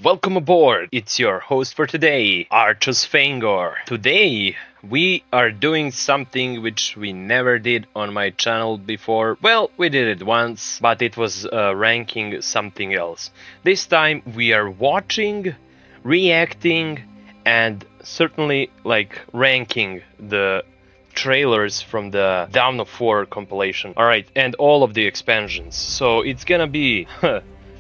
Welcome aboard! It's your host for today, Archus Fangor. Today, we are doing something which we never did on my channel before. Well, we did it once, but it was ranking something else. This time, we are watching, reacting, and certainly ranking the trailers from the Dawn of War compilation. Alright, and all of the expansions. So it's gonna be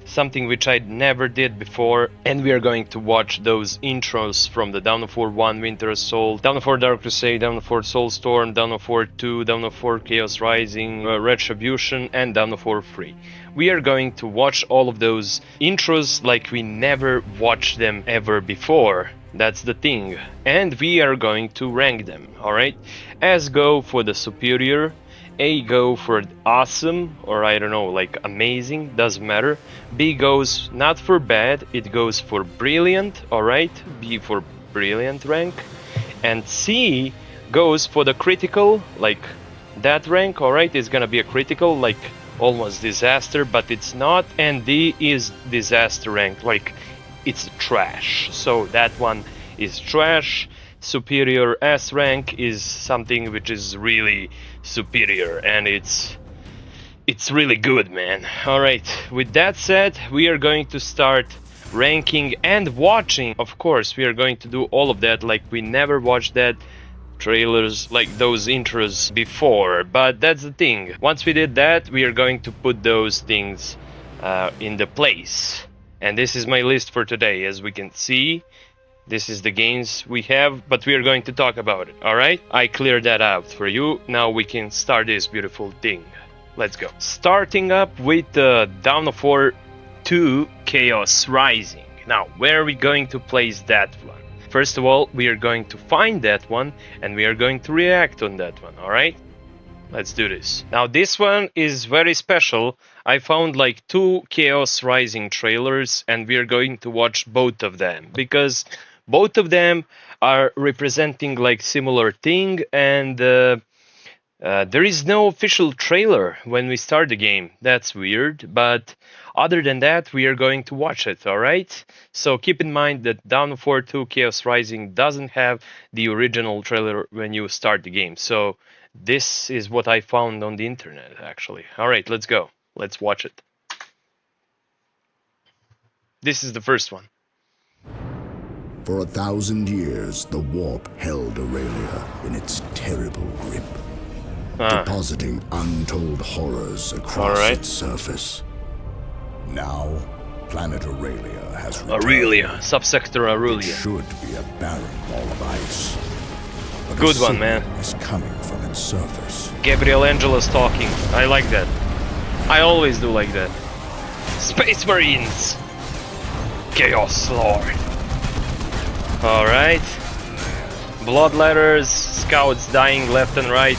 something which I never did before, and we are going to watch those intros from the Dawn of War 1 Winter Assault, Dawn of War Dark Crusade, Dawn of War Soulstorm, Dawn of War 2, Dawn of War Chaos Rising, Retribution, and Dawn of War 3. We are going to watch all of those intros like we never watched them ever before. That's the thing. And we are going to rank them, alright? S go for the superior, A go for awesome, or I don't know, like amazing, doesn't matter. B goes not for bad, it goes for brilliant, alright? B for brilliant rank. And C goes for the critical, like that rank, alright? It's gonna be a critical, like almost disaster, but it's not. And D is disaster rank, like it's trash. So that one is trash. Superior S rank is something which is really superior, and it's really good, man. Alright, with that said, we are going to start ranking and watching. Of course, we are going to do all of that like we never watched that trailers, like those intros before, but that's the thing. Once we did that, we are going to put those things in the place. And this is my list for today. As we can see, this is the games we have, but we are going to talk about it, alright? I cleared that out for you. Now we can start this beautiful thing. Let's go. Starting up with the Dawn of War 2 Chaos Rising. Now, where are we going to place that one? First of all, we are going to find that one, and we are going to react on that one, alright? Let's do this. Now, this one is very special. I found like 2 Chaos Rising trailers, and we are going to watch both of them, because both of them are representing like similar thing, and there is no official trailer when we start the game. That's weird, but other than that, we are going to watch it, alright? So keep in mind that Dawn of War 2 Chaos Rising doesn't have the original trailer when you start the game. So this is what I found on the internet, actually. Alright, let's go. Let's watch it. This is the first one. For 1,000 years, the warp held Aurelia in its terrible grip, depositing untold horrors across its surface. Now, planet Aurelia has returned. Aurelia, subsector Aurelia. It should be a barren ball of ice. But good one, man. Is coming from its surface. Gabriel Angelos talking. I like that. I always do like that. Space Marines. Chaos Lord. Alright. Bloodletters, scouts dying left and right.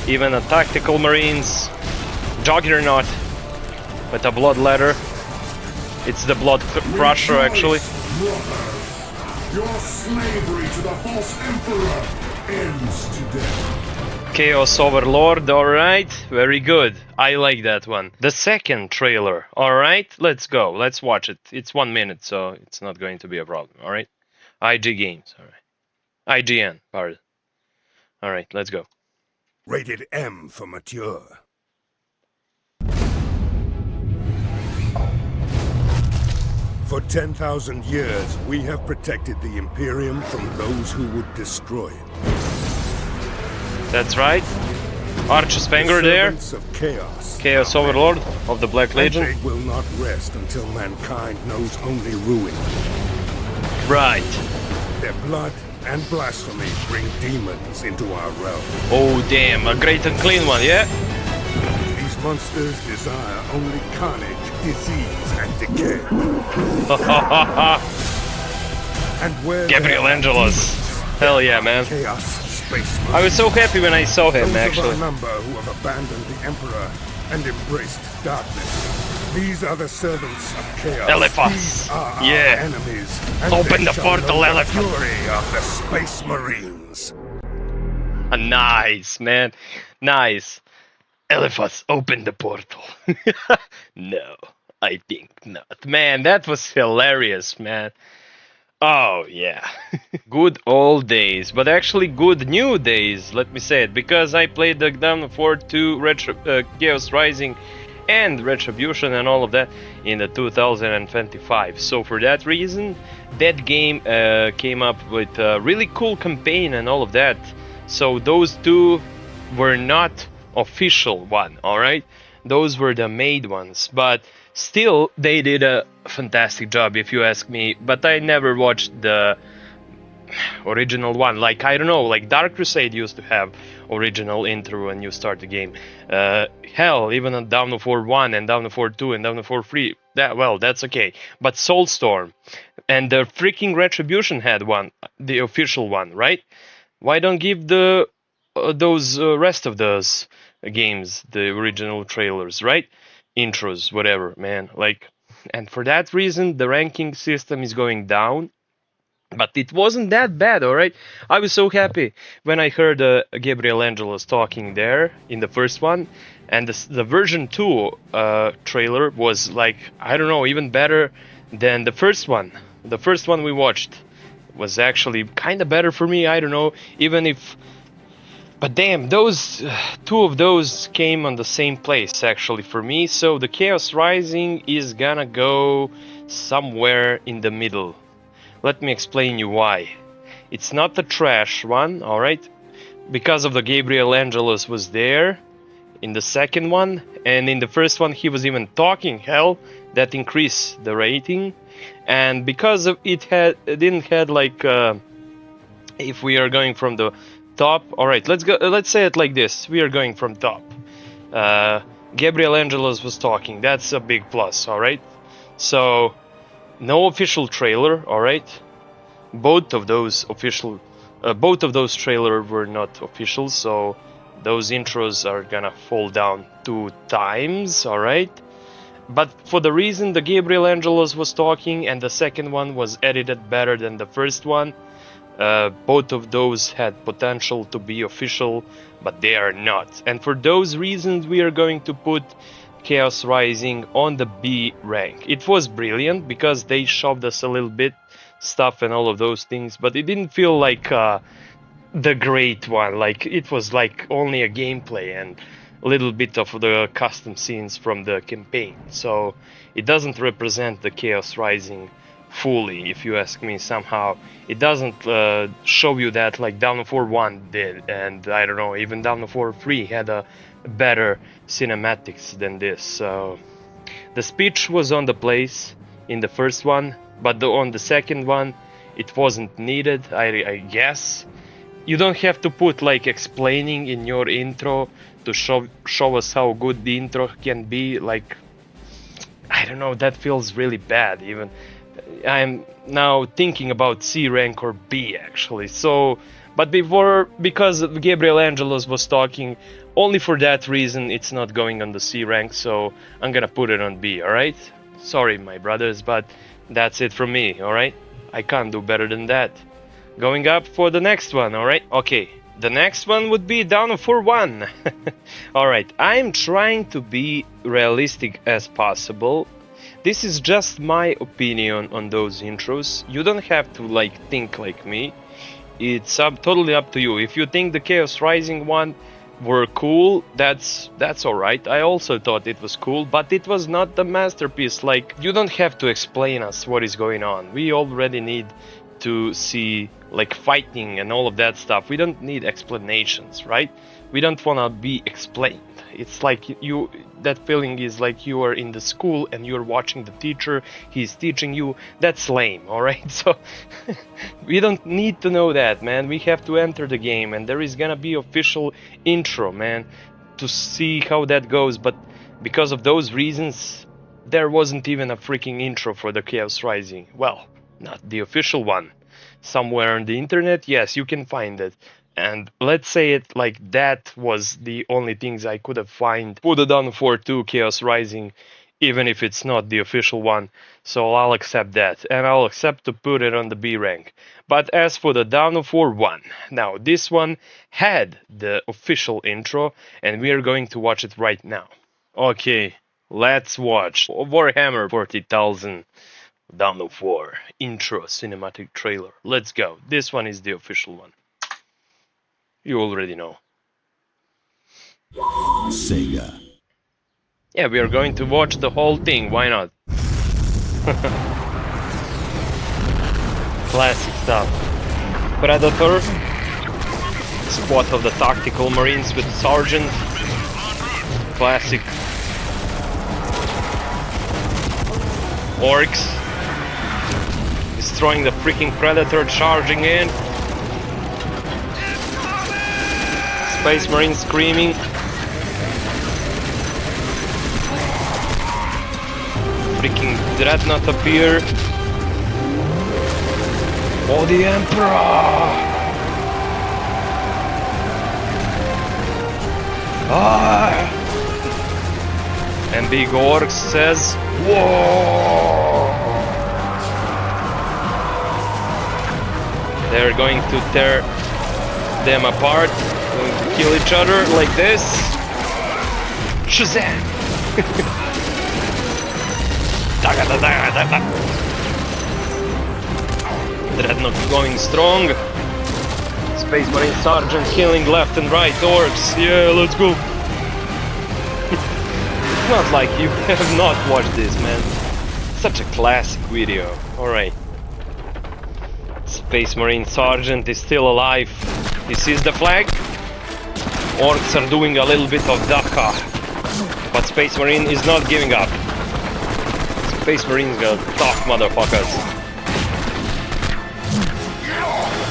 Even a tactical marines. Juggernaut with a bloodletter. It's the blood crusher, actually. Your slavery to the false emperor ends today. Chaos Overlord, alright. Very good. I like that one. The second trailer. Alright, let's go. Let's watch it. It's 1 minute, so it's not going to be a problem, alright? IG Games, alright. IGN, pardon. Alright, let's go. Rated M for mature. For 10,000 years, we have protected the Imperium from those who would destroy it. That's right. Archus Fangor there. Of chaos. Chaos Overlord of the Black Legion. And they will not rest until mankind knows only ruin. Right. Their blood and blasphemy bring demons into our realm. Oh damn, a great and clean one, yeah? These monsters desire only carnage, disease, and decay. And where Gabriel Angelos. Hell yeah, man. Chaos space. I was so happy when I saw him, Those actually. of our number who have abandoned the Emperor and embraced darkness. These are the servants of chaos. Eliphas. These are our Yeah. enemies. And Open they the shall portal, know the Eliphas. fury of the Space Marines. Nice, man. Nice. Eliphas, open the portal. No. I think not. Man, that was hilarious, man. Oh, yeah. Good old days, but actually good new days, let me say it, because I played the Dawn of War 2, Chaos Rising, and Retribution and all of that in the 2025. So for that reason, that game came up with a really cool campaign and all of that. So those two were not official one, alright? Those were the made ones, but still they did a fantastic job if you ask me. But I never watched the original one. Like, I don't know, like Dark Crusade used to have original intro when you start the game. Hell, even on Dawn of War 1 and Dawn of War 2 and Dawn of War 3, that's okay. But Soulstorm and the freaking Retribution had one, the official one, right? Why don't give the those rest of those games the original trailers, right? Intros, whatever, man. Like, and for that reason, the ranking system is going down. But it wasn't that bad, alright? I was so happy when I heard Gabriel Angelos talking there in the first one, and the version 2 trailer was like, I don't know, even better than the first one. The first one we watched was actually kind of better for me, I don't know, even if... But damn, those two of those came on the same place actually for me, so the Chaos Rising is gonna go somewhere in the middle. Let me explain you why. It's not the trash one, alright? Because of the Gabriel Angelos was there in the second one, and in the first one he was even talking, hell, that increased the rating. And because of it didn't had like if we are going from the top, alright, let's say it like this. We are going from top. Gabriel Angelos was talking, that's a big plus, alright? So no official trailer, alright? Both of those trailers were not official, so those intros are gonna fall down 2 times, alright? But for the reason the Gabriel Angelos was talking and the second one was edited better than the first one, both of those had potential to be official, but they are not. And for those reasons we are going to put Chaos Rising on the B rank. It was brilliant because they shoved us a little bit stuff and all of those things, but it didn't feel like the great one. Like, it was like only a gameplay and a little bit of the custom scenes from the campaign. So it doesn't represent the Chaos Rising fully, if you ask me. Somehow it doesn't show you that like Dawn of War 1 did, and I don't know, even Dawn of War 3 had a better cinematics than this. So the speech was on the place in the first one, but on the second one it wasn't needed, I guess. You don't have to put like explaining in your intro to show us how good the intro can be. Like, I don't know, that feels really bad. Even I'm now thinking about C rank or B actually. So, but because Gabriel Angelos was talking, only for that reason it's not going on the C rank, so I'm gonna put it on B, alright? Sorry my brothers, but that's it from me, alright? I can't do better than that. Going up for the next one, alright? Okay, the next one would be Dawn of War 1. Alright, I'm trying to be realistic as possible. This is just my opinion on those intros. You don't have to like think like me. It's totally up to you. If you think the Chaos Rising one were cool, that's alright. I also thought it was cool, but it was not the masterpiece. Like, you don't have to explain us what is going on. We already need to see like fighting and all of that stuff. We don't need explanations, right? We don't wanna be explained. It's like that feeling is like you are in the school and you're watching the teacher, he's teaching you. That's lame, alright? So we don't need to know that, man. We have to enter the game and there is gonna be official intro, man, to see how that goes. But because of those reasons, there wasn't even a freaking intro for the Chaos Rising. Well, not the official one. Somewhere on the internet, yes, you can find it. And let's say it like that was the only things I could have find for the Dawn of War 2 Chaos Rising, even if it's not the official one. So I'll accept that, and I'll accept to put it on the B rank. But as for the Dawn of War 1, now this one had the official intro, and we are going to watch it right now. Okay, Let's watch Warhammer 40,000 Dawn of War intro cinematic trailer. Let's go. This one is the official one. You already know. Sega. Yeah, we are going to watch the whole thing. Why not? Classic stuff. Predator. Squad of the Tactical Marines with Sergeant. Classic. Orcs. Destroying the freaking Predator, charging in. Space Marines screaming. Freaking Dreadnought appear. Oh, the Emperor! Ah! And Big Orc says, whoa! They're going to tear them apart, going to kill each other like this. Shazam! Dreadnought going strong. Space Marine Sergeant killing left and right orcs. Yeah, let's go. It's not like you have not watched this, man. Such a classic video. Alright. Space Marine Sergeant is still alive. He sees the flag. Orcs are doing a little bit of Daka. But Space Marine is not giving up. Space Marines got tough motherfuckers.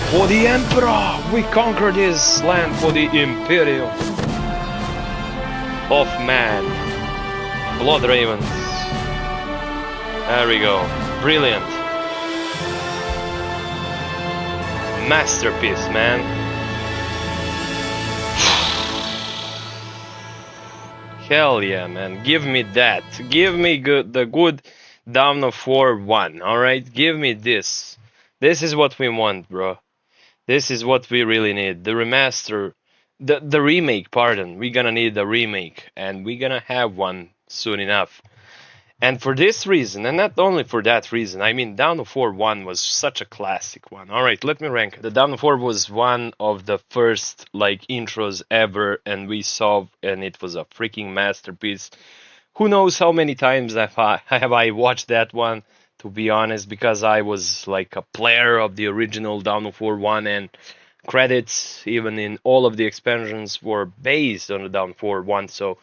For the Emperor! We conquered his land for the Imperium of man. Blood Ravens. There we go. Brilliant. Masterpiece, man. Hell yeah, man. Give me that. Give me the good Dawn of War 1, alright? Give me this. This is what we want, bro. This is what we really need. The remaster, the remake, pardon. We're gonna need a remake, and we're gonna have one soon enough. And for this reason, and not only for that reason, I mean, Dawn of War 1 was such a classic one. Alright, let me rank it. The Dawn of War was one of the first, like, intros ever, and we saw, and it was a freaking masterpiece. Who knows how many times have I watched that one? To be honest, because I was like a player of the original Dawn of War 1, and credits even in all of the expansions were based on the Dawn of War 1, so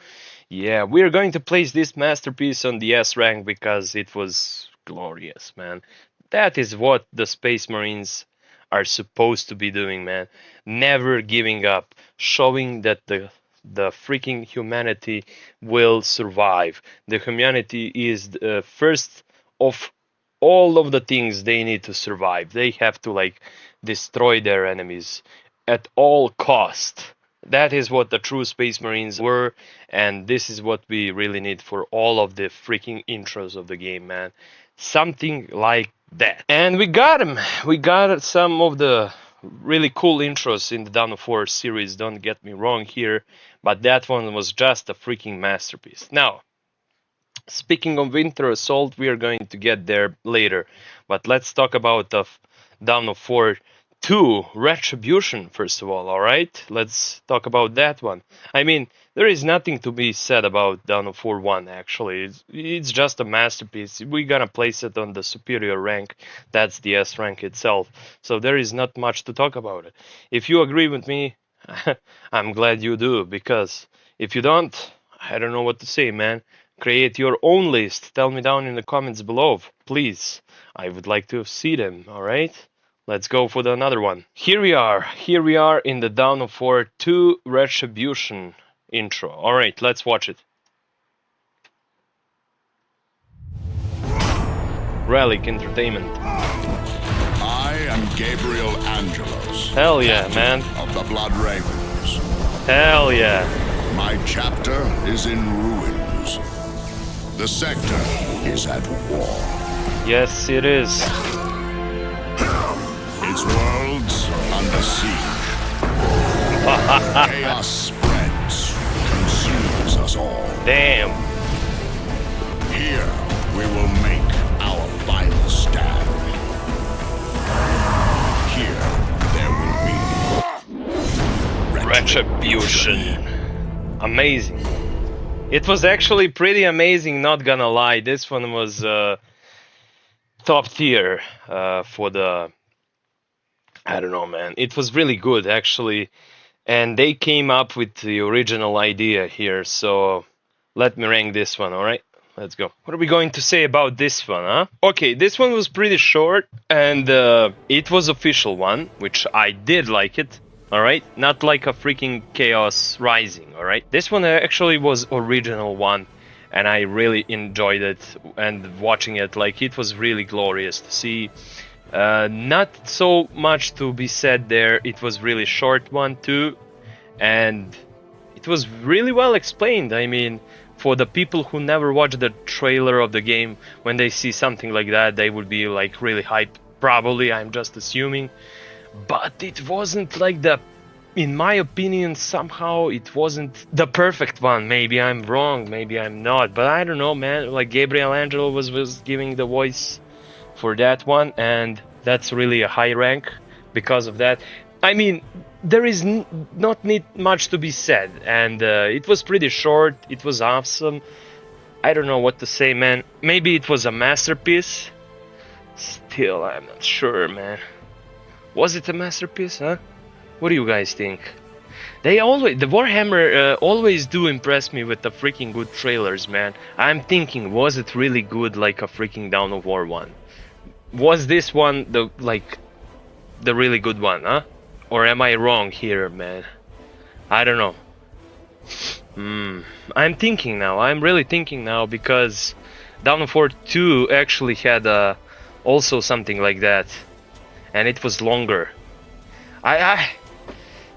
yeah, we're going to place this masterpiece on the S rank because it was glorious, man. That is what the Space Marines are supposed to be doing, man. Never giving up, showing that the freaking humanity will survive. The humanity is the first of all of the things they need to survive. They have to, like, destroy their enemies at all cost. That is what the true Space Marines were, and this is what we really need for all of the freaking intros of the game, man. Something like that. And we got them. We got some of the really cool intros in the Dawn of War series, don't get me wrong here, but that one was just a freaking masterpiece. Now, speaking of Winter Assault, we are going to get there later, but let's talk about the Dawn of War 2 Retribution first of all, alright? Let's talk about that one. I mean, there is nothing to be said about Dawn of War 1 actually. It's just a masterpiece. We're gonna place it on the superior rank. That's the S rank itself. So there is not much to talk about it. If you agree with me, I'm glad you do, because if you don't, I don't know what to say, man. Create your own list. Tell me down in the comments below, please. I would like to see them, alright? Let's go for another one. Here we are in the Dawn of War 2 Retribution intro. Alright, let's watch it. Relic Entertainment. I am Gabriel Angelos. Hell yeah, man. Of the Blood Ravens. Hell yeah. My chapter is in ruins. The sector is at war. Yes, it is. Its worlds under siege. Chaos spreads, consumes us all. Damn. Here, we will make our final stand. Here, there will be Retribution. Amazing. It was actually pretty amazing, not gonna lie. This one was top tier for the... I don't know, man. It was really good, actually. And they came up with the original idea here, so let me rank this one, alright? Let's go. What are we going to say about this one, huh? Okay, this one was pretty short, and it was official one, which I did like it. Alright, not like a freaking Chaos Rising, alright? This one actually was original one, and I really enjoyed it, and watching it, like, it was really glorious to see. Not so much to be said there, it was really short one too, and it was really well explained. I mean, for the people who never watched the trailer of the game, when they see something like that, they would be like really hyped, probably, I'm just assuming. But it wasn't like the, in my opinion, somehow it wasn't the perfect one. Maybe I'm wrong, maybe I'm not, but I don't know, man. Like Gabriel Angelo was giving the voice for that one, and that's really a high rank because of that. I mean, there is not need much to be said, and it was pretty short, it was awesome. I don't know what to say, man. Maybe it was a masterpiece. Still, I'm not sure, man. Was it a masterpiece, huh? What do you guys think? They always, the Warhammer always do impress me with the freaking good trailers, man. I'm thinking, was it really good like a freaking Dawn of War one? Was this one the really good one, huh? Or am I wrong here, man? I don't know. I'm thinking now. I'm really thinking now, because Dawn of War 2 actually had also something like that, and it was longer.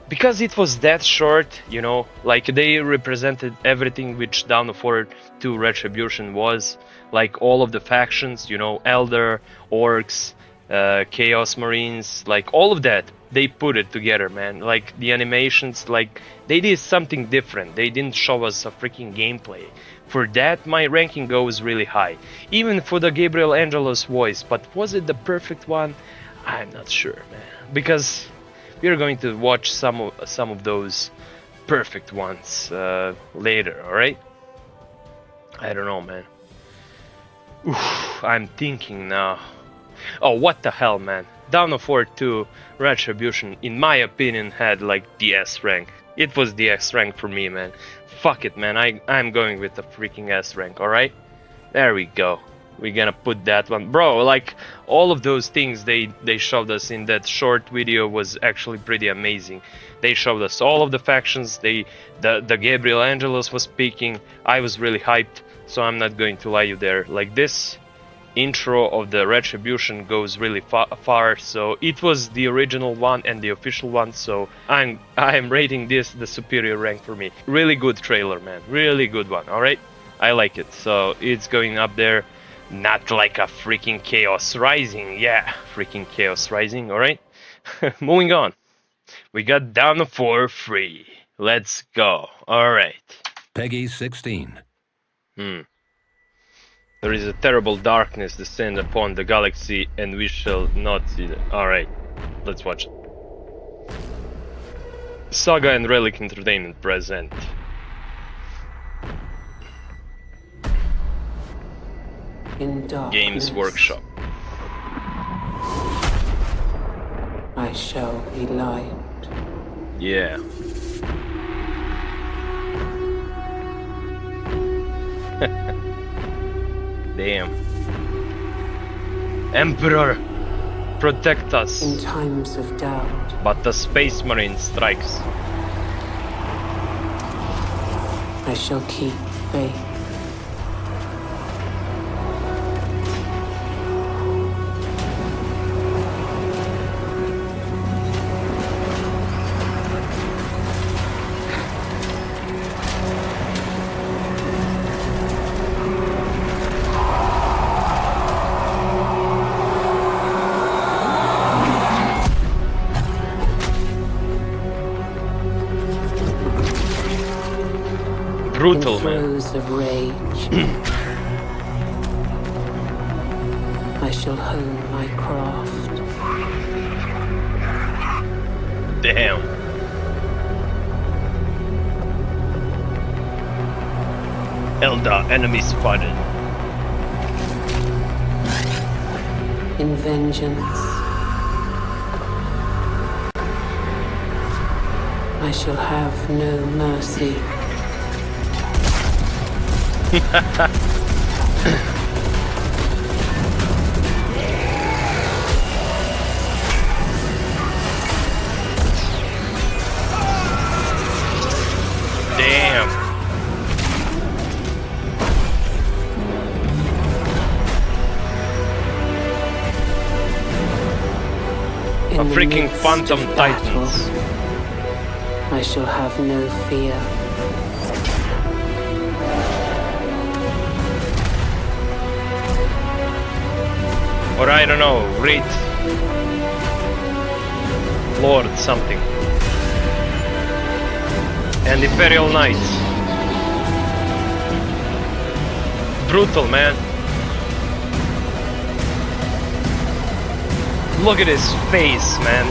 Because it was that short, you know, like they represented everything which Dawn of War 2 Retribution was, like all of the factions, you know, Elder, Orcs, Chaos Marines, like all of that, they put it together, man. Like the animations, like they did something different. They didn't show us a freaking gameplay. For that, my ranking goes really high, even for the Gabriel Angelo's voice. But was it the perfect one? I'm not sure, man, because we are going to watch some of those perfect ones later, alright? I don't know, man. Oof, I'm thinking now. Oh, what the hell, man. Dawn of War 2 Retribution, in my opinion, had like the S rank. It was the S rank for me, man. Fuck it, man. I'm going with the freaking S rank, alright? There we go. We're gonna put that one. Bro, like, all of those things they showed us in that short video was actually pretty amazing. They showed us all of the factions, the Gabriel Angelos was speaking. I was really hyped, so I'm not going to lie you there. Like, this intro of the Retribution goes really far, so it was the original one and the official one, so I'm rating this the superior rank for me. Really good trailer, man. Really good one, alright? I like it, so it's going up there. Not like a freaking Chaos Rising, yeah, freaking Chaos Rising, alright? Moving on. We got Dawn of War 3. Let's go, alright. Peggy 16. There is a terrible darkness descend upon the galaxy, and we shall not see it. Alright, let's watch it. Saga and Relic Entertainment present. In darkness, Games Workshop. I shall be light. Yeah. Damn. Emperor, protect us. In times of doubt, But the Space Marine strikes. I shall keep faith. Brutal, In man. throes of rage, I shall hone my craft. Damn. Eldar enemy spotted. In vengeance, I shall have no mercy. Damn. In A the freaking midst Phantom of battle, Titans. I shall have no fear. Or I don't know, Great Lord something. And Imperial Knights. Brutal, man. Look at his face, man.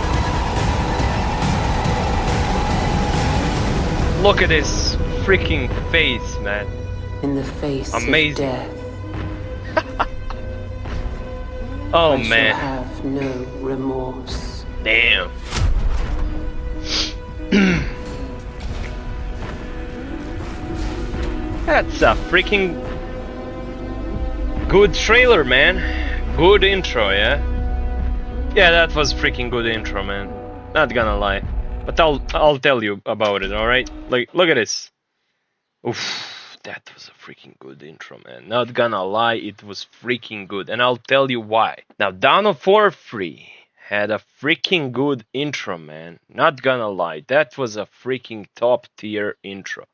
Look at his freaking face, man. In the face Amazing. of death, Oh I shall man. have no remorse. Damn. That's a freaking good trailer, man. Good intro, yeah? Yeah, that was freaking good intro, man. Not gonna lie. But I'll tell you about it, alright? Like, look at this. Oof, that was a freaking good intro, man. Not gonna lie, it was freaking good. And I'll tell you why. Now, Dawn of War 3 had a freaking good intro, man. Not gonna lie, that was a freaking top tier intro.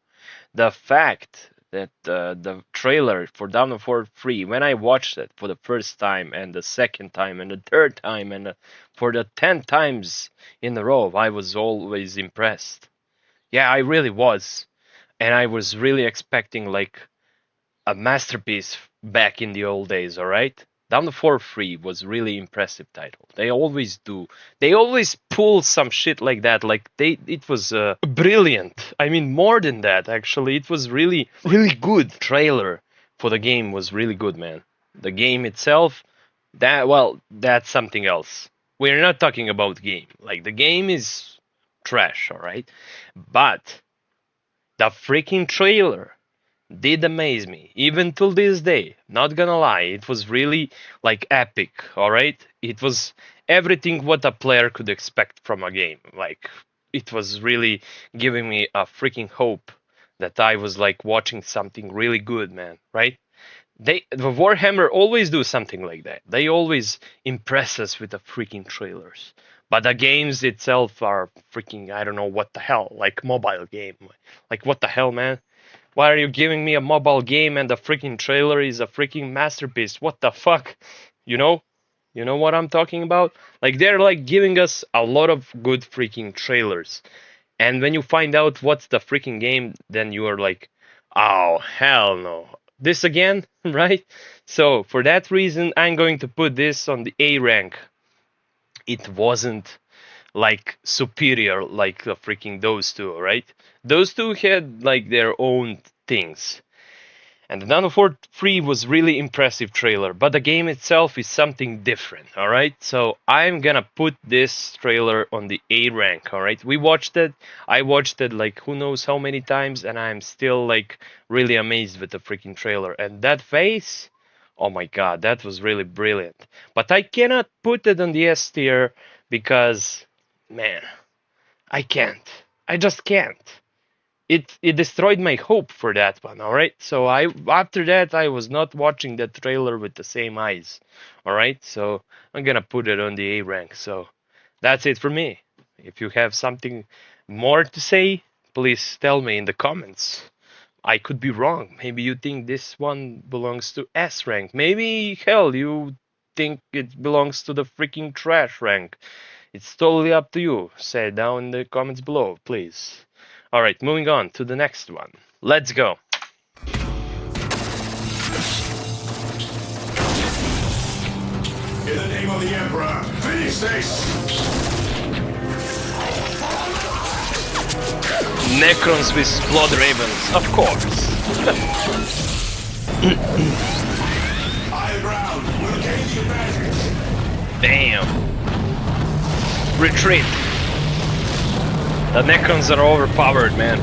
The fact that the trailer for Dawn of War 3, when I watched it for the first time and the second time and the third time and for the 10 times in a row, I was always impressed. Yeah, I really was. And I was really expecting like a masterpiece back in the old days, alright? Dawn of War 3 was really impressive title. They always do. They always pull some shit like that. Like it was brilliant. I mean, more than that, actually. It was really good. Trailer for the game was really good, man. The game itself, that's something else. We're not talking about game. Like, the game is trash, alright? But the freaking trailer did amaze me, even till this day. Not gonna lie, it was really like epic, alright? It was everything what a player could expect from a game. Like, it was really giving me a freaking hope that I was like watching something really good, man, right? The Warhammer always do something like that. They always impress us with the freaking trailers. But the games itself are freaking, I don't know what the hell, like mobile game. Like, what the hell, man? Why are you giving me a mobile game and the freaking trailer is a freaking masterpiece? What the fuck? You know? You know what I'm talking about? Like, they're like giving us a lot of good freaking trailers. And when you find out what's the freaking game, then you are like, oh, hell no. This again? Right? So, for that reason, I'm going to put this on the A rank. It wasn't like superior like freaking those two, right? Those two had like their own things. And the Dawn of War 3 was really impressive trailer, but the game itself is something different, alright? So I'm gonna put this trailer on the A rank, alright? We watched it, I watched it like who knows how many times, and I'm still like really amazed with the freaking trailer. And that face, oh my god, that was really brilliant. But I cannot put it on the S tier because, man, I can't. I just can't. It destroyed my hope for that one, alright? So after that I was not watching that trailer with the same eyes. Alright? So I'm gonna put it on the A rank. So that's it for me. If you have something more to say, please tell me in the comments. I could be wrong. Maybe you think this one belongs to S rank. Maybe, hell, you think it belongs to the freaking trash rank. It's totally up to you. Say it down in the comments below, please. Alright, moving on to the next one. Let's go. In the name of the Emperor, finish this! Necrons with Blood Ravens, of course. Higher ground, we'll gain the advantage. Damn. Retreat. The Necrons are overpowered, man.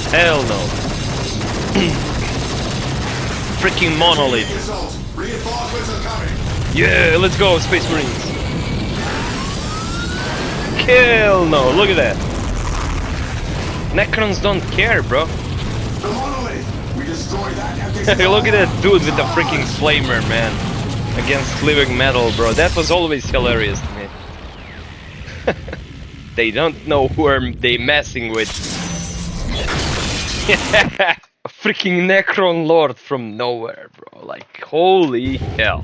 Hell no. Freaking monolith. Assault. Reinforcements are coming. Yeah, let's go, Space Marines. Hell no, look at that. Necrons don't care, bro. The monolith. We destroy that. Look at that dude with the freaking flamer, man. Against living metal, bro. That was always hilarious to me. They don't know who are they messing with. A freaking Necron Lord from nowhere, bro. Like, holy hell.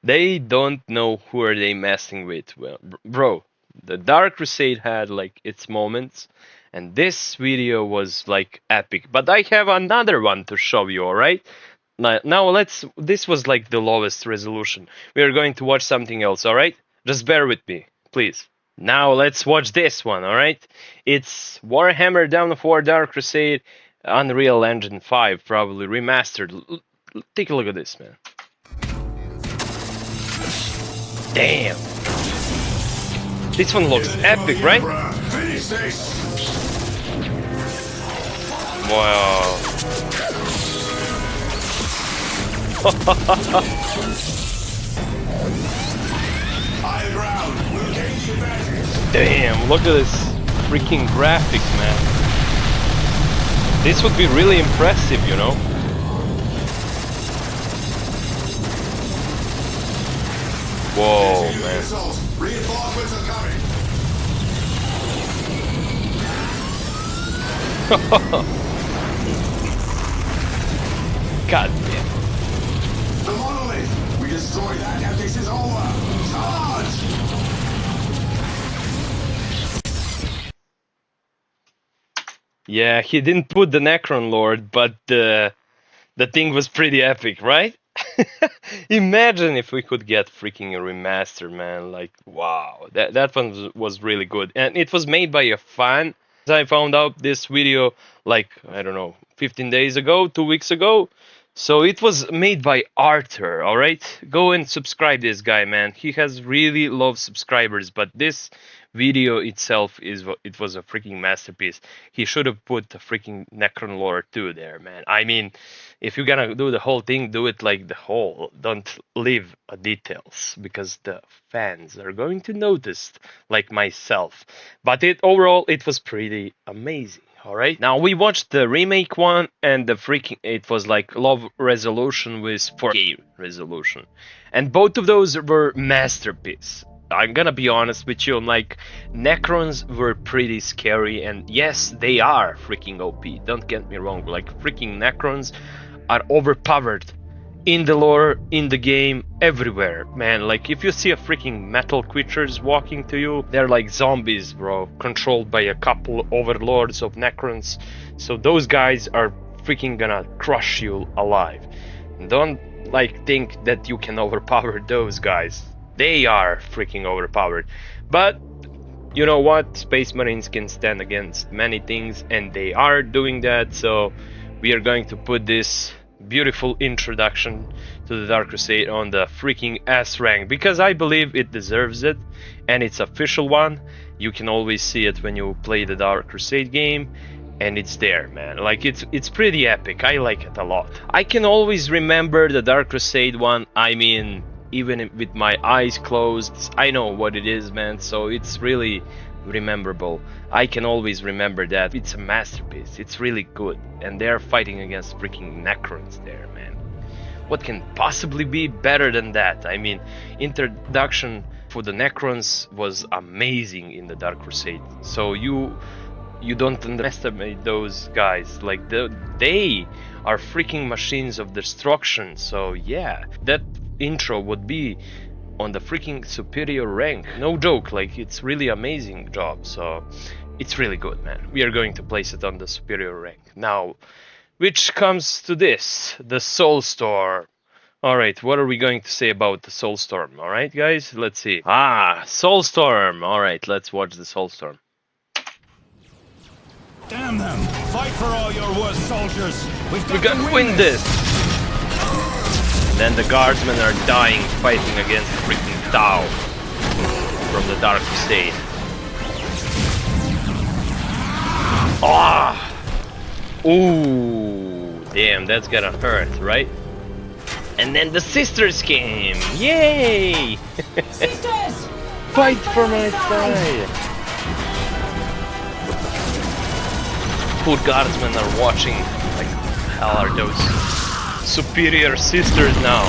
They don't know who are they messing with. Well, bro, the Dark Crusade had like its moments. And this video was like epic. But I have another one to show you, alright? Now this was like the lowest resolution. We are going to watch something else, alright? Just bear with me, please. Now let's watch this one, alright? It's Warhammer Dawn of War Dark Crusade, Unreal Engine 5, probably remastered. Take a look at this, man. Damn. This one looks epic, right? Finish this. Wow. Higher ground, we'll gain the advantage. Damn, look at this freaking graphics, man. This would be really impressive, you know? Whoa, man. Assault. Reinforcements are coming. God damn. The monolith. We destroy that and this is over. Charge! Yeah, he didn't put the Necron Lord, but the thing was pretty epic, right? Imagine if we could get freaking a remaster, man. Like, wow, that one was really good, and it was made by a fan. I found out this video like, I don't know, 15 days ago, 2 weeks ago. So it was made by Arthur, alright? Go and subscribe this guy, man. He has really low subscribers, but this video itself it was a freaking masterpiece. He should have put the freaking Necron Lord 2 there, man. I mean, if you're gonna do the whole thing, do it like the whole. Don't leave details, because the fans are going to notice, like myself. But overall, it was pretty amazing. Alright, now we watched the remake one, and the freaking, it was like low resolution with 4K resolution. And both of those were masterpiece. I'm gonna be honest with you, like, Necrons were pretty scary, and yes, they are freaking OP, don't get me wrong, like, freaking Necrons are overpowered in the lore, in the game, everywhere, man. Like, if you see a freaking metal creatures walking to you, they're like zombies, bro, controlled by a couple overlords of Necrons. So those guys are freaking gonna crush you alive. Don't like think that you can overpower those guys. They are freaking overpowered. But you know what? Space Marines can stand against many things, and they are doing that. So we are going to put this beautiful introduction to the Dark Crusade on the freaking S rank, because I believe it deserves it, and it's official one. You can always see it when you play the Dark Crusade game, and it's there, man. Like, it's pretty epic. I like it a lot. I can always remember the Dark Crusade one. I mean, even with my eyes closed, I know what it is, man. So it's really rememberable. I can always remember that. It's a masterpiece. It's really good, and they're fighting against freaking Necrons there, man. What can possibly be better than that? I mean, introduction for the Necrons was amazing in the Dark Crusade. So you don't underestimate those guys. Like, they are freaking machines of destruction. So yeah, that intro would be on the freaking superior rank. No joke, like, it's really amazing job. So it's really good, man. We are going to place it on the superior rank. Now, which comes to this, the Soulstorm Alright, what are we going to say about the Soulstorm? Alright, guys, let's see. Ah, Soulstorm! Alright, let's watch the Soulstorm. Damn them! Fight for all your worst soldiers! We're gonna win this! And then the guardsmen are dying fighting against freaking Tau from the Dark Crusade. Ah! Ooh, damn, that's gonna hurt, right? And then the sisters came! Yay! Sisters! Fight for my side! Poor guardsmen are watching. Like, hell are those superior sisters now?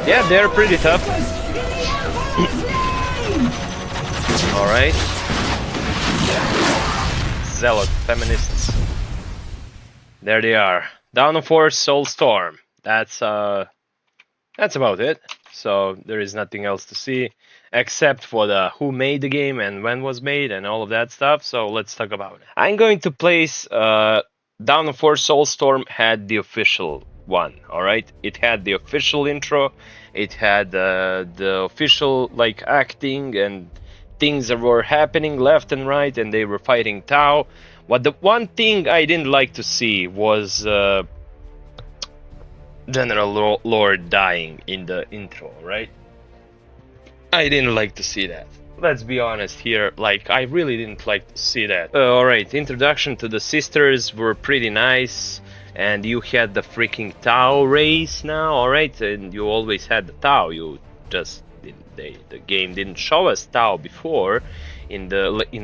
Yeah, they're pretty tough. Alright. Zealot feminists. There they are. Dawn of War, Soulstorm. That's about it. So there is nothing else to see except for the who made the game and when was made and all of that stuff. So let's talk about it. I'm going to place Dawn of War, Soulstorm had the official one. All right, it had the official intro. It had the official like acting and things that were happening left and right, and they were fighting Tau. But the one thing I didn't like to see was General Lord dying in the intro, right? I didn't like to see that. Let's be honest here, like, I really didn't like to see that. Alright, introduction to the sisters were pretty nice, and you had the freaking Tau race now, alright? And you always had the Tau, you just didn't, the game didn't show us Tau before in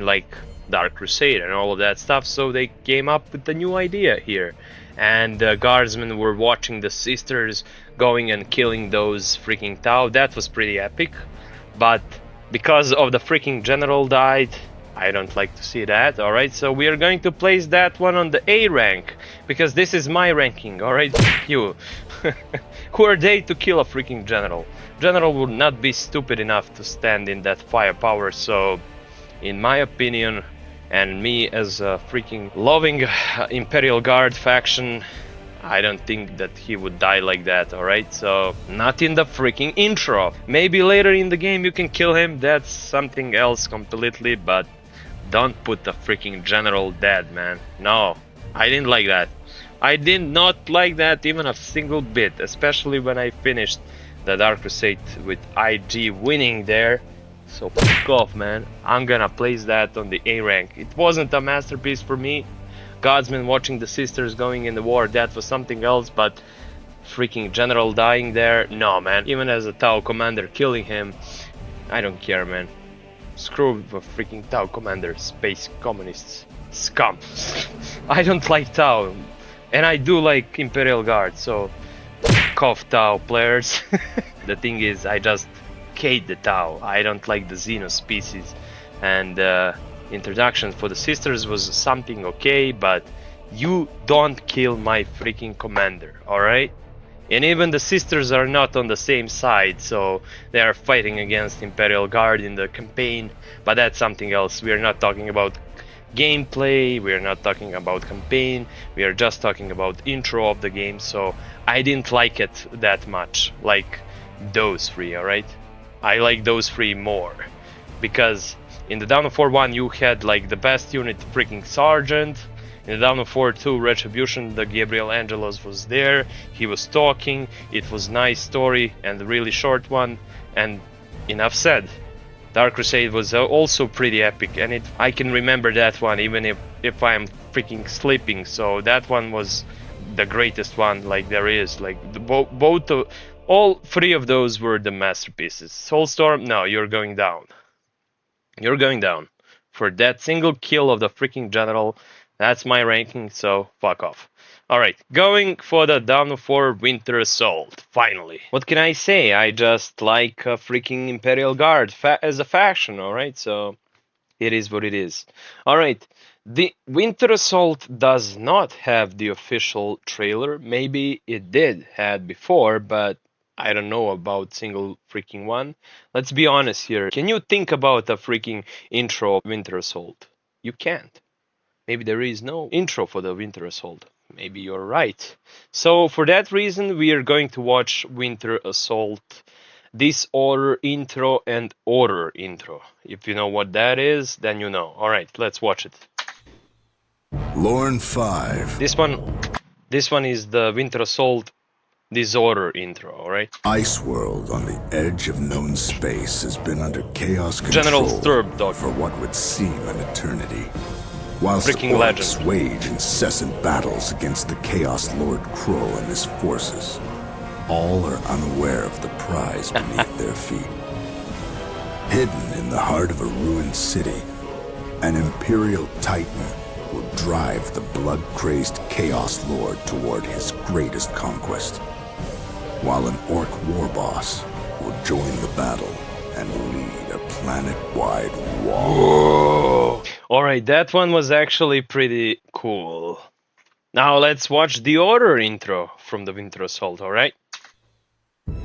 like Dark Crusade and all of that stuff, so they came up with the new idea here. And the guardsmen were watching the sisters going and killing those freaking Tau. That was pretty epic, but because of the freaking general died, I don't like to see that. Alright, so we are going to place that one on the A rank, because this is my ranking, alright? You. Who are they to kill a freaking general? General would not be stupid enough to stand in that firepower, so in my opinion, and me as a freaking loving Imperial Guard faction, I don't think that he would die like that, alright? So, not in the freaking intro. Maybe later in the game you can kill him, that's something else completely, but don't put the freaking general dead, man. No, I didn't like that. I did not like that even a single bit, especially when I finished the Dark Crusade with IG winning there. So fuck off, man. I'm gonna place that on the A rank. It wasn't a masterpiece for me. Guardsmen watching the sisters going in the war, that was something else, but freaking general dying there, no, man. Even as a Tau commander killing him, I don't care, man. Screw the freaking Tau commander, space communists, scum. I don't like Tau, and I do like Imperial Guard, so fuck off, Tau players. The thing is, I just hate the Tau. I don't like the Xeno species, and introduction for the sisters was something okay, but you don't kill my freaking commander, alright? And even the sisters are not on the same side, so they are fighting against Imperial Guard in the campaign, but that's something else. We are not talking about gameplay, we are not talking about campaign, we are just talking about intro of the game, so I didn't like it that much, like those three, alright? I like those three more, because in the Dawn of War 1 you had like the best unit, freaking Sergeant. In the Dawn of War 2 Retribution, the Gabriel Angelos was there, he was talking, it was nice story and a really short one, and enough said. Dark Crusade was also pretty epic, and I can remember that one even if I'm freaking sleeping, so that one was the greatest one like there is, like all three of those were the masterpieces. Soulstorm, no, you're going down. You're going down. For that single kill of the freaking general, that's my ranking, so fuck off. Alright, going for the Dawn of War Winter Assault, finally. What can I say? I just like a freaking Imperial Guard as a faction, alright? So, it is what it is. Alright, the Winter Assault does not have the official trailer. Maybe it did, had before, but I don't know about single freaking one. Let's be honest here. Can you think about a freaking intro of Winter Assault? You can't. Maybe there is no intro for the Winter Assault. maybe you're right. So for that reason, we are going to watch Winter Assault, Disorder intro and Order intro. If you know what that is, then you know. Alright, let's watch it. Lorne 5. This one is the Winter Assault Disorder intro, alright? Iceworld on the edge of known space has been under Chaos control General Sturb, dog. for what would seem an eternity. Whilst Freaking orcs legend. wage incessant battles against the Chaos Lord Crow and his forces, all are unaware of the prize beneath their feet. Hidden in the heart of a ruined city, an Imperial Titan will drive the blood-crazed Chaos Lord toward his greatest conquest, while an orc war boss will join the battle and lead a planet-wide war. Alright, that one was actually pretty cool. Now let's watch the Order intro from the Winter Assault, alright?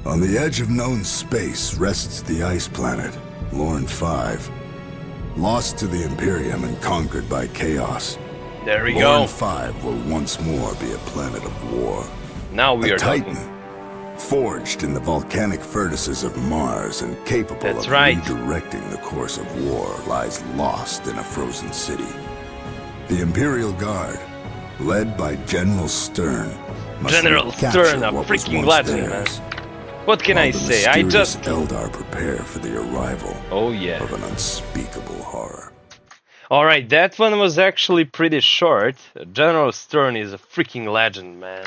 On the edge of known space rests the ice planet, Lorne 5. Lost to the Imperium and conquered by Chaos, There we Lorne go. 5 will once more be a planet of war. Now we A are Titan, talking. forged in the volcanic furnaces of Mars and capable That's of right. redirecting the course of war, lies lost in a frozen city. The Imperial Guard, led by General Stern, must General recapture Stern, a what was freaking once legend, man. theirs, What can while I the say? I mysterious just... Eldar prepare for the arrival Oh yeah. of an unspeakable horror. Alright, that one was actually pretty short. General Stern is a freaking legend, man.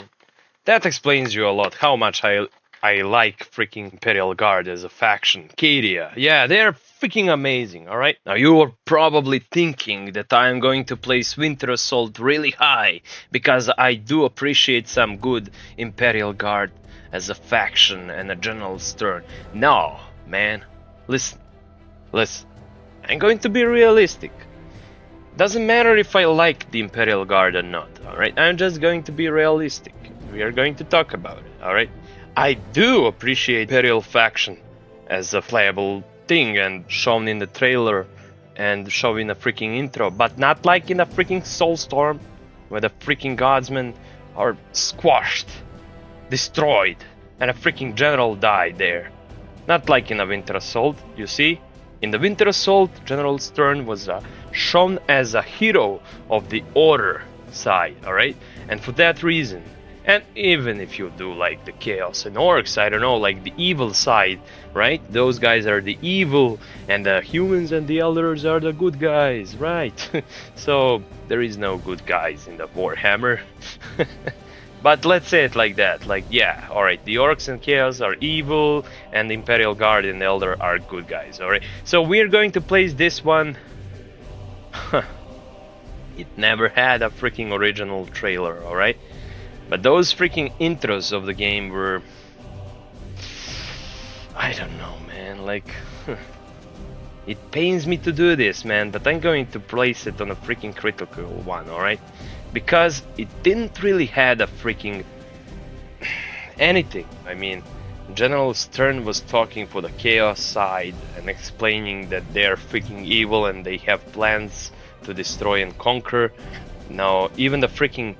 That explains you a lot, how much I like freaking Imperial Guard as a faction. Cadia, yeah, they're freaking amazing, alright? Now you are probably thinking that I'm going to place Winter Assault really high, because I do appreciate some good Imperial Guard as a faction and a General Stern. No, man, listen. I'm going to be realistic. Doesn't matter if I like the Imperial Guard or not, alright? I'm just going to be realistic. We are going to talk about it, alright? I do appreciate Imperial faction as a playable thing and shown in the trailer and shown in a freaking intro, but not like in a freaking Soulstorm where the freaking Godsmen are squashed, destroyed, and a freaking general died there. Not like in a Winter Assault, you see? In the Winter Assault, General Stern was shown as a hero of the Order side, alright? And for that reason, and even if you do like the Chaos and Orcs, I don't know, like the evil side, right? Those guys are the evil, and the humans and the Elders are the good guys, right? So, there is no good guys in the Warhammer. But let's say it like that, like, yeah, alright, the Orcs and Chaos are evil, and the Imperial Guard and Elder are good guys, alright? So we're going to place this one... It never had a freaking original trailer, alright? But those freaking intros of the game were... I don't know, man, like... It pains me to do this, man, but I'm going to place it on a freaking critical one, alright? Because it didn't really had a freaking anything. I mean, General Stern was talking for the Chaos side and explaining that they're freaking evil and they have plans to destroy and conquer. Now, even the freaking,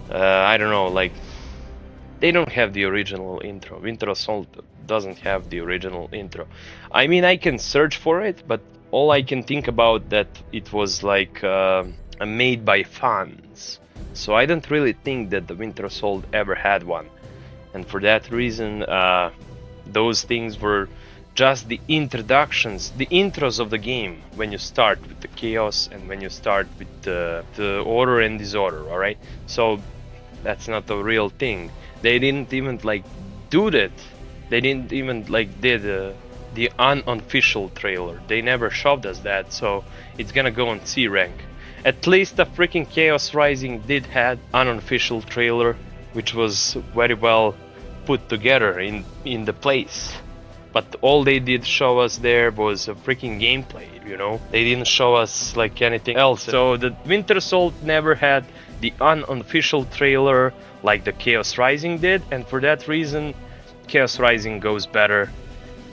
I don't know, like, they don't have the original intro. Winter Assault doesn't have the original intro. I mean, I can search for it, but all I can think about that it was like... made by fans, so I don't really think that the Winter Assault ever had one, and for that reason those things were just the introductions, the intros of the game when you start with the Chaos and when you start with the Order and Disorder, alright? So that's not the real thing. They didn't even like do that. They didn't even like did the unofficial trailer. They never showed us that, so it's gonna go on C rank. At least the freaking Chaos Rising did have an unofficial trailer, which was very well put together in the place. But all they did show us there was a freaking gameplay, you know? They didn't show us like anything else. So the Winter Assault never had the unofficial trailer like the Chaos Rising did, and for that reason Chaos Rising goes better.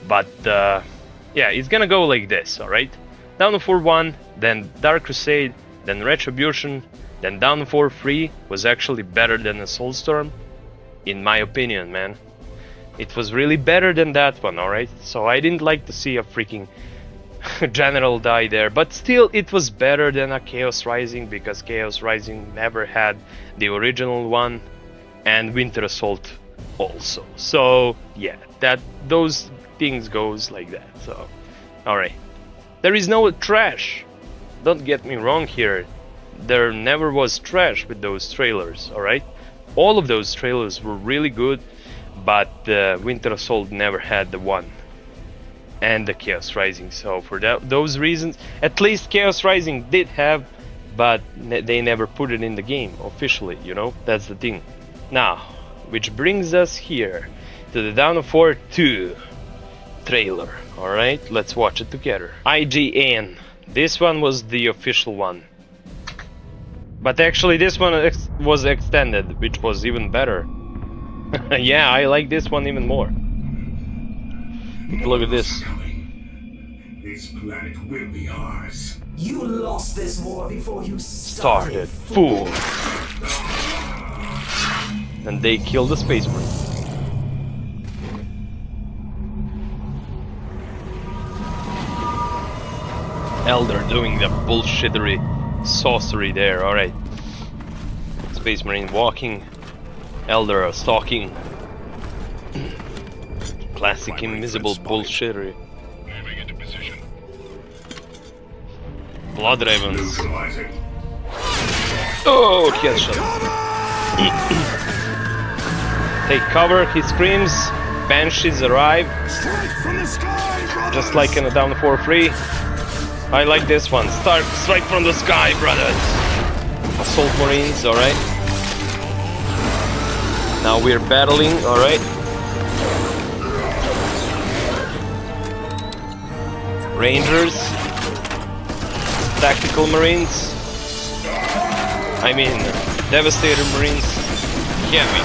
But yeah, it's gonna go like this, alright? Dawn of War 1, then Dark Crusade, then Retribution, then Dawn of War 3 was actually better than the Soulstorm, in my opinion, man. It was really better than that one, alright? So I didn't like to see a freaking general die there, but still it was better than a Chaos Rising, because Chaos Rising never had the original one, and Winter Assault also. So yeah, those things goes like that. So alright, there is no trash, don't get me wrong here, there never was trash with those trailers, alright? All of those trailers were really good, but Winter Assault never had the one and the Chaos Rising. So for those reasons, at least Chaos Rising did have, but they never put it in the game officially, you know, that's the thing. Now, which brings us here to the Dawn of War 2 trailer. Alright, let's watch it together. IGN, this one was the official one, but actually this one was extended, which was even better. Yeah, I like this one even more. Look at this. This planet will be ours. You lost this war before you Started, fool. And they killed the Space Marine. Elder doing the bullshittery sorcery there, alright. Space Marine walking, Elder stalking. Classic invisible bullshittery. Moving into position. Blood Ravens. Neutralizing. Oh, headshot. Take cover, he screams. Banshees arrive. Just like in the Dawn of War 3. I like this one. Strike from the sky, brothers. Assault Marines, alright. Now we're battling, alright. Rangers. Tactical Marines. I mean, Devastator Marines. Heavy.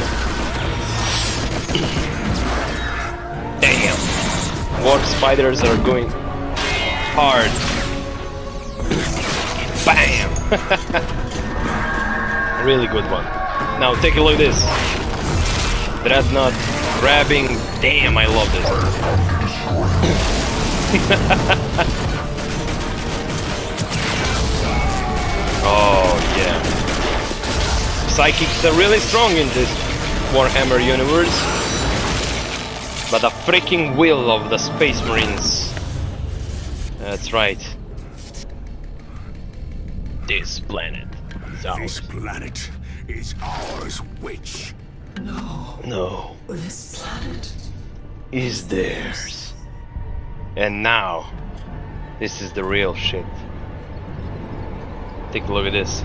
Damn. Warp Spiders are going hard. Bam! Really good one. Now take a look at this. Dreadnought grabbing. Damn, I love this. Oh yeah. Psychics are really strong in this Warhammer universe. But the freaking will of the Space Marines. That's right. This planet is ours. This planet is ours, witch. No, This planet is theirs. And now, this is the real shit. Take a look at this.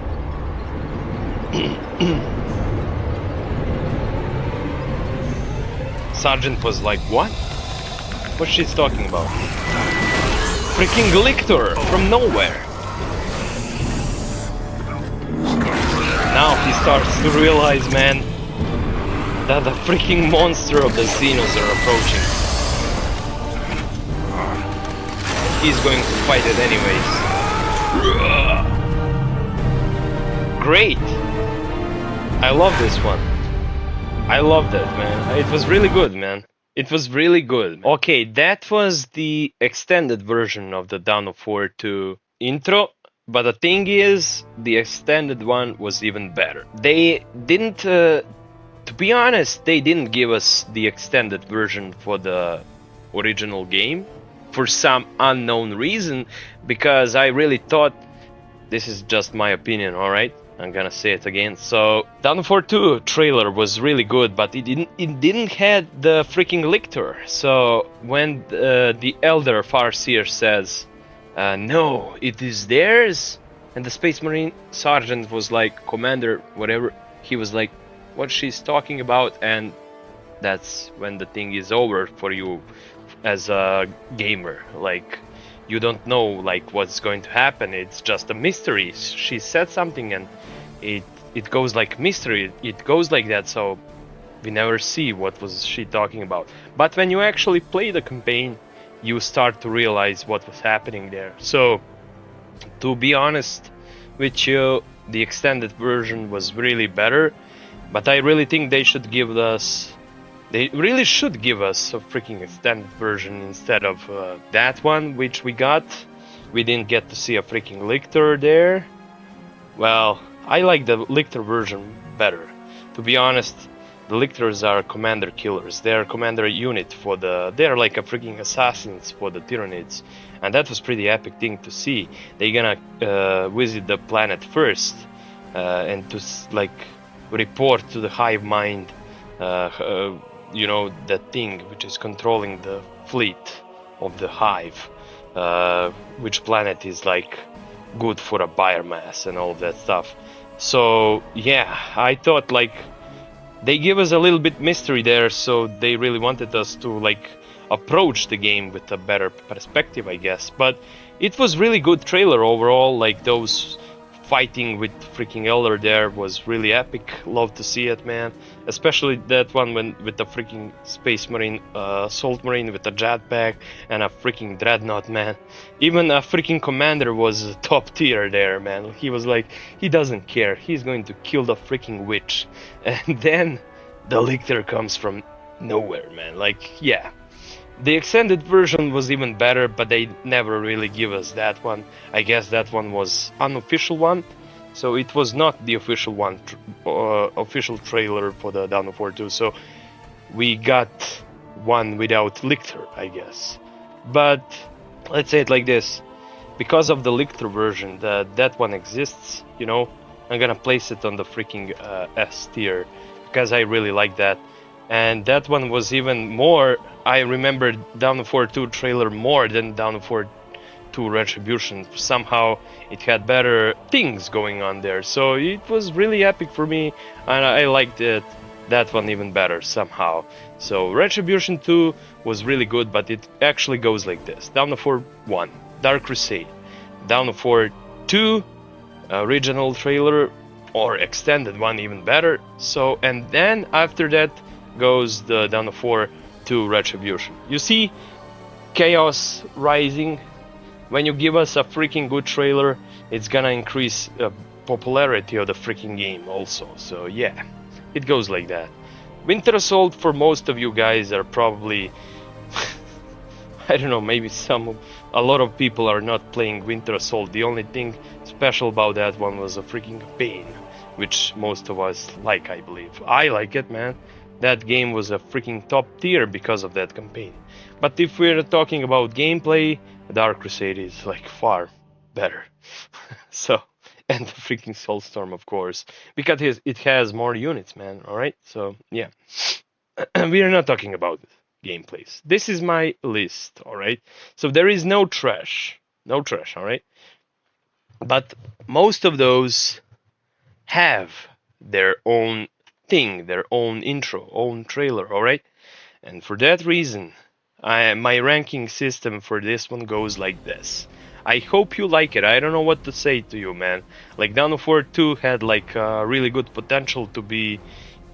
Sergeant was like, what? What's she talking about? Freaking Lictor from nowhere. Now he starts to realize, man, that the freaking monster of the Xenos are approaching. He's going to fight it anyways. Great! I love this one. I love that, man. It was really good, man. It was really good. Okay, that was the extended version of the Dawn of War 2 intro. But the thing is, the extended one was even better. They didn't, to be honest, they didn't give us the extended version for the original game for some unknown reason, because I really thought, this is just my opinion, alright? I'm gonna say it again. So, Dawn of War 2 trailer was really good, but it didn't have the freaking Lictor. So, when the Elder Farseer says, no, it is theirs, and the Space Marine Sergeant was like, Commander, whatever, he was like, what she's talking about, and that's when the thing is over for you as a gamer. Like, you don't know like what's going to happen, it's just a mystery. She said something and it goes like mystery, it goes like that, so we never see what was she talking about. But when you actually play the campaign, you start to realize what was happening there. So, to be honest with you, the extended version was really better, but I really think they should give us... They really should give us a freaking extended version instead of that one, which we got. We didn't get to see a freaking Lictor there. Well, I like the Lictor version better. To be honest, the Lictors are commander killers. They are commander unit for the... They're like a freaking assassins for the Tyranids. And that was pretty epic thing to see. They're gonna visit the planet first and to like report to the hive mind, you know, that thing which is controlling the fleet of the hive, which planet is like good for a biomass and all of that stuff. So yeah, I thought like they give us a little bit mystery there, so they really wanted us to like approach the game with a better perspective, I guess. But it was really good trailer overall. Like those fighting with freaking Elder there was really epic. Love to see it, man. Especially that one when with the freaking Space Marine, Salt Marine with a jetpack and a freaking Dreadnought, man. Even a freaking commander was top tier there, man. He was like, he doesn't care. He's going to kill the freaking witch. And then the Lictor comes from nowhere, man. Like, yeah. The extended version was even better, but they never really give us that one. I guess that one was unofficial one, so it was not the official one, official trailer for the Dawn of War 2. So we got one without Lictor, I guess. But let's say it like this: because of the Lictor version, that one exists. You know, I'm gonna place it on the freaking S tier because I really like that. And that one was even more... I remember Dawn of War 2 trailer more than Dawn of War 2 Retribution. Somehow it had better things going on there. So it was really epic for me, and I liked it, that one even better somehow. So Retribution 2 was really good, but it actually goes like this: Dawn of War 1, Dark Crusade, Dawn of War 2, original trailer, or extended one even better. So, and then after that goes the Dawn of War 2 Retribution. You see, Chaos Rising, when you give us a freaking good trailer, it's gonna increase popularity of the freaking game also. So yeah, it goes like that. Winter Assault, for most of you guys, are probably I don't know, maybe a lot of people are not playing Winter Assault. The only thing special about that one was a freaking campaign, which most of us like, I believe. I like it, man. That game was a freaking top tier because of that campaign. But if we're talking about gameplay, Dark Crusade is like far better. So, and the freaking Soulstorm, of course, because it has more units, man. All right, so yeah, we are not talking about gameplays. This is my list, all right. So there is no trash, all right. But most of those have their own thing, their own intro, own trailer, all right. And for that reason, my ranking system for this one goes like this. I hope you like it. I don't know what to say to you, man. Like Dawn of War 2 had like really good potential to be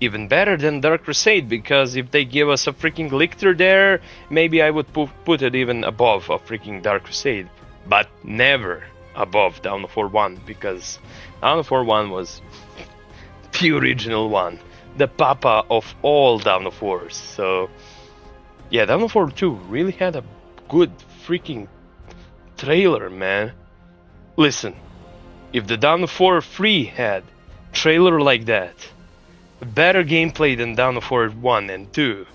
even better than Dark Crusade, because if they give us a freaking Lictor there, maybe I would put it even above a freaking Dark Crusade, but never above Dawn of War 1, because Dawn of War 1 was the original one, the papa of all Dawn of Wars. So yeah, Dawn of War 2 really had a good freaking trailer, man. Listen, if the Dawn of War 3 had trailer like that, better gameplay than Dawn of War 1 and 2,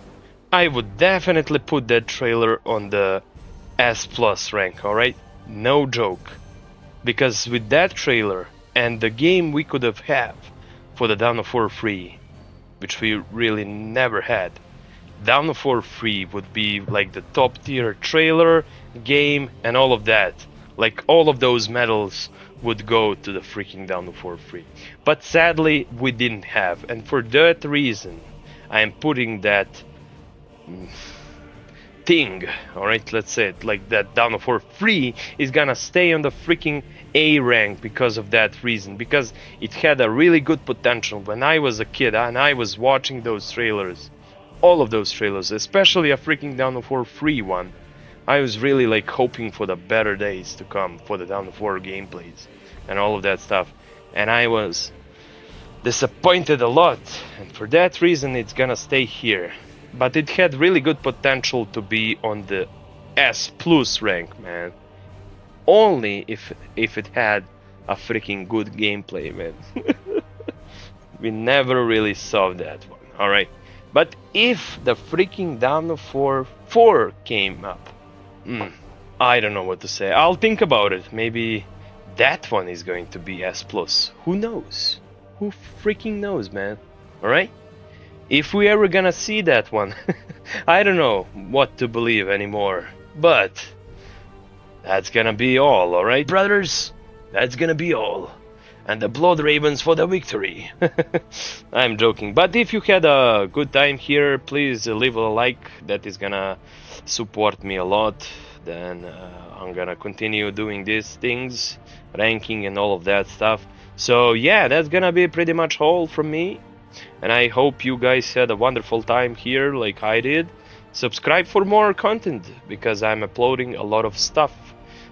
I would definitely put that trailer on the S+ rank, alright? No joke. Because with that trailer and the game we could have had for the Dawn of War 3, which we really never had, Dawn of War 3 would be like the top tier trailer, game, and all of that. Like all of those medals would go to the freaking Dawn of War 3. But sadly, we didn't have, and for that reason, I am putting that thing, alright, let's say it like that, Dawn of War 3 is gonna stay on the freaking A rank because of that reason, because it had a really good potential. When I was a kid and I was watching those trailers, all of those trailers, especially a freaking Dawn of War 3 one, I was really like hoping for the better days to come for the Dawn of War gameplays and all of that stuff. and I was disappointed a lot, and for that reason it's gonna stay here. But it had really good potential to be on the S plus rank, man. Only if it had a freaking good gameplay, man. We never really saw that one, alright? But if the freaking Dawn of War 4 came up, I don't know what to say. I'll think about it. Maybe that one is going to be S plus. Who knows? Who freaking knows, man? Alright? If we ever gonna see that one, I don't know what to believe anymore. But that's gonna be all, alright, brothers? That's gonna be all. And the Blood Ravens for the victory. I'm joking. But if you had a good time here, please leave a like. That is gonna support me a lot. Then I'm gonna continue doing these things, ranking and all of that stuff. So yeah, that's gonna be pretty much all from me. And I hope you guys had a wonderful time here like I did. Subscribe for more content, because I'm uploading a lot of stuff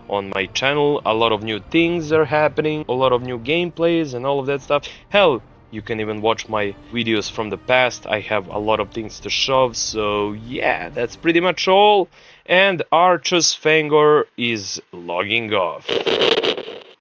on my channel. A lot of new things are happening, a lot of new gameplays and all of that stuff. Hell, you can even watch my videos from the past. I have a lot of things to show. So yeah, that's pretty much all. And Archus Fangor is logging off.